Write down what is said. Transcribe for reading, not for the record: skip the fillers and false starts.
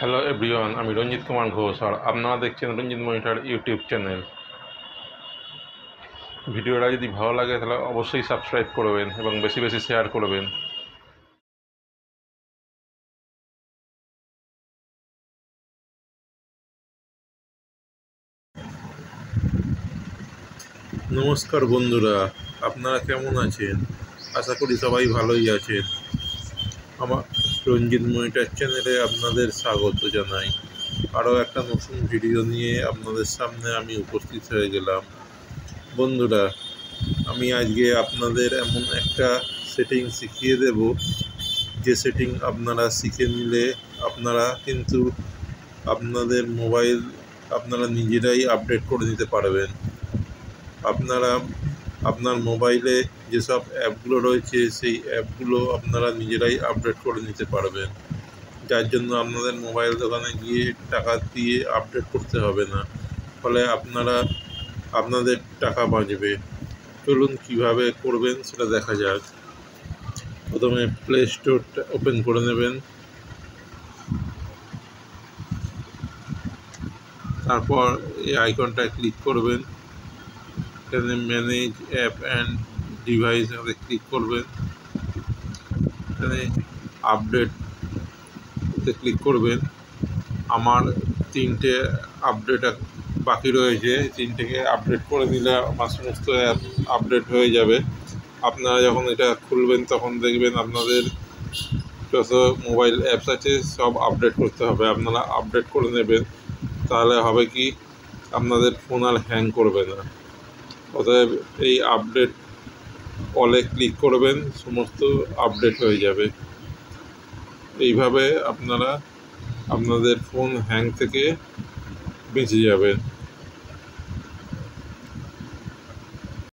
Hello everyone, আমি রঞ্জিত কুমার ঘোষ আর আপনারা দেখছেন রঞ্জিত মনিটর ইউটিউব চ্যানেল। ভিডিওটা যদি ভালো লাগে তাহলে অবশ্যই সাবস্ক্রাইব করবেন এবং বেশি বেশি শেয়ার করবেন। নমস্কার বন্ধুরা, আপনারা কেমন আছেন? আশা করি সবাই ভালোই আছেন। আমার রঞ্জিত মনিটর চ্যানেলে আপনাদের স্বাগত জানাই। আরও একটা নতুন ভিডিও নিয়ে আপনাদের সামনে আমি উপস্থিত হয়ে গেলাম। বন্ধুরা, আমি আজকে আপনাদের এমন একটা সেটিং শিখিয়ে দেব, যে সেটিং আপনারা শিখে নিলে আপনারা কিন্তু আপনাদের মোবাইল আপনারা নিজেরাই আপডেট করে নিতে পারবেন। আপনারা আপনার মোবাইলে যেসব অ্যাপগুলো রয়েছে সেই অ্যাপগুলো আপনারা নিজেরাই আপডেট করে নিতে পারবেন, যার জন্য আপনাদের মোবাইল দোকানে গিয়ে টাকা দিয়ে আপডেট করতে হবে না। ফলে আপনাদের টাকা বাঁচবে। চলুন কীভাবে করবেন সেটা দেখা যাক। প্রথমে প্লে স্টোরটা ওপেন করে নেবেন, তারপর এই আইকনটায় ক্লিক করবেন। এখানে manage app and device click করবেন। এখানে আপডেটে ক্লিক করবেন। আমার 3টে আপডেট বাকি রয়েছে, 3টেকে আপডেট করে নিলে আমার সমস্ত অ্যাপ আপডেট হয়ে যাবে। আপনারা যখন এটা খুলবেন তখন দেখবেন আপনাদের যত মোবাইল অ্যাপস আছে সব আপডেট করতে হবে। আপনারা আপডেট করে নেবেন, তাহলে হবে কি আপনাদের ফোন আর হ্যাং করবে না। অতএব এই আপডেট অলে ক্লিক করবেন, সমস্ত আপডেট হয়ে যাবে। এইভাবে আপনারা আপনাদের ফোন হ্যাং থেকে বেঁচে যাবেন।